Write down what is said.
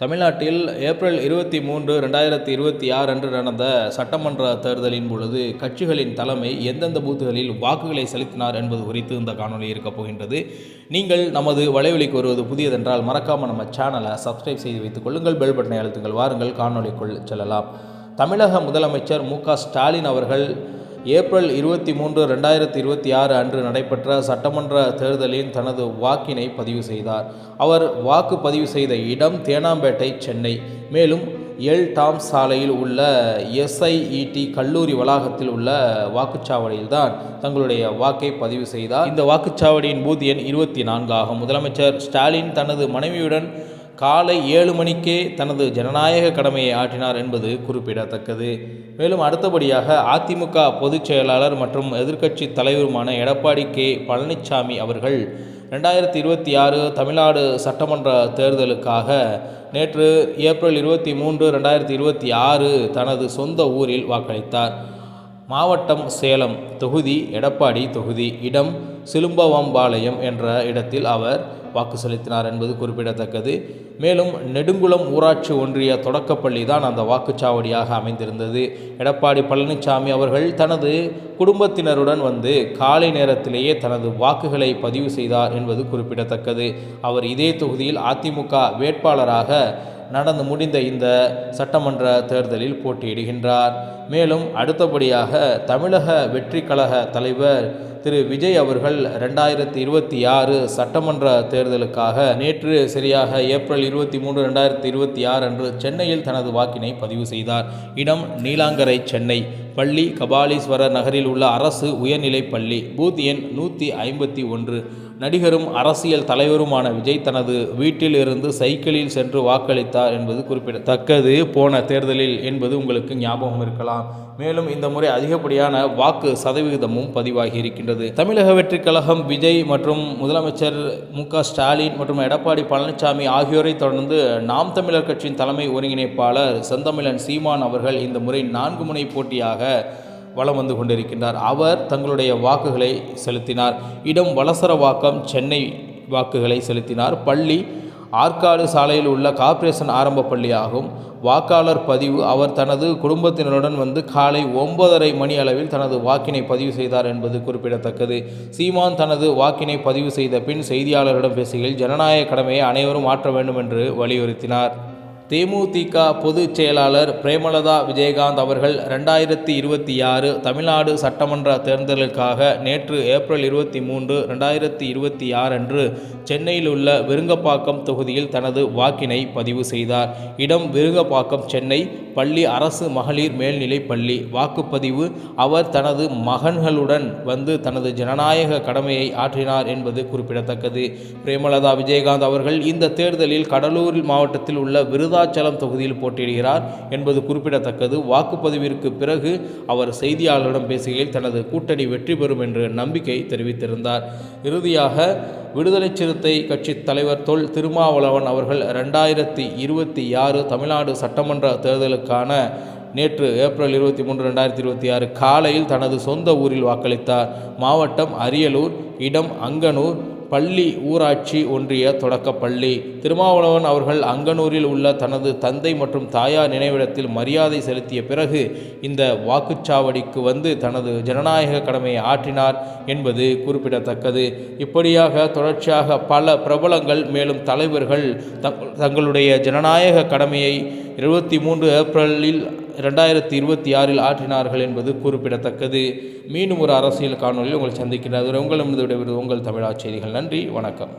தமிழ்நாட்டில் ஏப்ரல் 23, 2026 அன்று நடந்த சட்டமன்ற தேர்தலின் பொழுது கட்சிகளின் தலைமை எந்தெந்த பூத்துகளில் வாக்குகளை செலுத்தினார் என்பது குறித்து இந்த காணொலி இருக்கப் போகின்றது. நீங்கள் நமது வலைவலிக்கு வருவது புதியதென்றால் மறக்காமல் நம்ம சேனலை சப்ஸ்கிரைப் செய்து வைத்துக் கொள்ளுங்கள். பெல் பட்டனை அழுத்துங்கள். வாருங்கள் காணொலிக்குள் செல்லலாம். தமிழக முதலமைச்சர் மு.க.ஸ்டாலின் அவர்கள் ஏப்ரல் 23, 2026 அன்று நடைபெற்ற சட்டமன்ற தேர்தலில் தனது வாக்கினை பதிவு செய்தார். அவர் வாக்கு பதிவு செய்த இடம் தேனாம்பேட்டை, சென்னை. மேலும் எல் டாம் சாலையில் உள்ள SIET கல்லூரி வளாகத்தில் உள்ள வாக்குச்சாவடியில்தான் தங்களுடைய வாக்கை பதிவு செய்தார். இந்த வாக்குச்சாவடியின் பூத் எண் 24 ஆகும். முதலமைச்சர் ஸ்டாலின் தனது மனைவியுடன் காலை 7 மணிக்கே தனது ஜனநாயக கடமையை ஆற்றினார் என்பது குறிப்பிடத்தக்கது. மேலும் அடுத்தபடியாக அதிமுக பொதுச் செயலாளர் மற்றும் எதிர்க்கட்சி தலைவருமான எடப்பாடி கே. பழனிசாமி அவர்கள் 2026 தமிழ்நாடு சட்டமன்ற தேர்தலுக்காக நேற்று ஏப்ரல் 23, 2026 தனது சொந்த ஊரில் வாக்களித்தார். மாவட்டம் சேலம், தொகுதி எடப்பாடி தொகுதி, இடம் சிலும்பவம்பாளையம் என்ற இடத்தில் அவர் வாக்கு செலுத்தினார் என்பது குறிப்பிடத்தக்கது. மேலும் நெடுங்குளம் ஊராட்சி ஒன்றிய தொடக்கப்பள்ளி தான் அந்த வாக்குச்சாவடியாக அமைந்திருந்தது. எடப்பாடி பழனிசாமி அவர்கள் தனது குடும்பத்தினருடன் வந்து காலை நேரத்திலேயே தனது வாக்குகளை பதிவு செய்தார் என்பது குறிப்பிடத்தக்கது. அவர் இதே தொகுதியில் அதிமுக வேட்பாளராக நடந்து முடிந்த இந்த சட்டமன்ற தேர்தலில் போட்டியிடுகின்றார். மேலும் அடுத்தபடியாக தமிழக வெற்றி கழக தலைவர் திரு விஜய் அவர்கள் 2026 சட்டமன்ற தேர்தலுக்காக நேற்று சரியாக ஏப்ரல் 23, 2026 அன்று சென்னையில் தனது வாக்கினை பதிவு செய்தார். இடம் நீலாங்கரை, சென்னை. பள்ளி கபாலீஸ்வரர் நகரில் உள்ள அரசு உயர்நிலைப் பள்ளி. பூத் எண் 151. நடிகரும் அரசியல் தலைவருமான விஜய் தனது வீட்டில் இருந்து சைக்கிளில் சென்று வாக்களித்தார் என்பது குறிப்பிடத்தக்கது. போன தேர்தலில் என்பது உங்களுக்கு ஞாபகம் இருக்கலாம். மேலும் இந்த முறை அதிகப்படியான வாக்கு சதவிகிதமும் பதிவாகி இருக்கின்றது. தமிழக வெற்றி கழகம் விஜய் மற்றும் முதலமைச்சர் மு.க.ஸ்டாலின் மற்றும் எடப்பாடி பழனிசாமி ஆகியோரை தொடர்ந்து நாம் தமிழர் கட்சியின் தலைமை ஒருங்கிணைப்பாளர் செந்தமிழன் சீமான் அவர்கள் இந்த முறை 4 முனை போட்டியாக வலம் வந்து கொண்டிருக்கின்றார். அவர் தங்களுடைய வாக்குகளை செலுத்தினார். இடம் வலசரவாக்கம், சென்னை வாக்குகளை செலுத்தினார். பள்ளி ஆற்காடு சாலையில் உள்ள கார்ப்பரேஷன் ஆரம்ப பள்ளி ஆகும். வாக்காளர் பதிவு அவர் தனது குடும்பத்தினருடன் வந்து காலை 9:30 மணி அளவில் தனது வாக்கினை பதிவு செய்தார் என்பது குறிப்பிடத்தக்கது. சீமான் தனது வாக்கினை பதிவு செய்த பின் செய்தியாளர்களிடம் பேசுகையில் ஜனநாயக கடமையை அனைவரும் ஆற்ற வேண்டும் என்று வலியுறுத்தினார். தேமுதிக பொதுச் செயலாளர் பிரேமலதா விஜயகாந்த் அவர்கள் 2026 தமிழ்நாடு சட்டமன்ற தேர்தலுக்காக நேற்று ஏப்ரல் 23, 2026 அன்று சென்னையில் உள்ள விருங்கப்பாக்கம் தொகுதியில் தனது வாக்கினை பதிவு செய்தார். இடம் விருங்கப்பாக்கம், சென்னை. பள்ளி அரசு மகளிர் மேல்நிலைப் பள்ளி. வாக்குப்பதிவு அவர் தனது மகன்களுடன் வந்து தனது ஜனநாயக கடமையை ஆற்றினார் என்பது குறிப்பிடத்தக்கது. பிரேமலதா விஜயகாந்த் அவர்கள் இந்த தேர்தலில் கடலூர் மாவட்டத்தில் உள்ள விருதாச்சலம் தொகுதியில் போட்டியிடுகிறார் என்பது குறிப்பிடத்தக்கது. வாக்குப்பதிவிற்கு பிறகு அவர் செய்தியாளர்களிடம் பேசுகையில் தனது கூட்டணி வெற்றி பெறும் என்று நம்பிக்கை தெரிவித்திருந்தார். இறுதியாக விடுதலை சிறுத்தை கட்சி தலைவர் தொல் திருமாவளவன் அவர்கள் 2026 தமிழ்நாடு சட்டமன்ற தேர்தலுக்கான நேற்று ஏப்ரல் 23, 2026 காலையில் தனது சொந்த ஊரில் வாக்களித்தார். மாவட்டம் அரியலூர், இடம் அங்கனூர், பள்ளி ஊராட்சி ஒன்றிய தொடக்கப்பள்ளி. திருமாவளவன் அவர்கள் அங்கனூரில் உள்ள தனது தந்தை மற்றும் தாயார் நினைவிடத்தில் மரியாதை செலுத்திய பிறகு இந்த வாக்குச்சாவடிக்கு வந்து தனது ஜனநாயக கடமையை ஆற்றினார் என்பது குறிப்பிடத்தக்கது. இப்படியாக தொடர்ச்சியாக பல பிரபலங்கள் மேலும் தலைவர்கள் தங்களுடைய ஜனநாயக கடமையை 23 ஏப்ரலில் 2026 ஆற்றினார்கள் என்பது குறிப்பிடத்தக்கது. மீண்டும் ஒரு அரசியல் காணொலியில் உங்களை சந்திக்கின்றது. உங்களிடமிருந்து விடைபெறுவது உங்கள் தமிழா செய்திகள். நன்றி, வணக்கம்.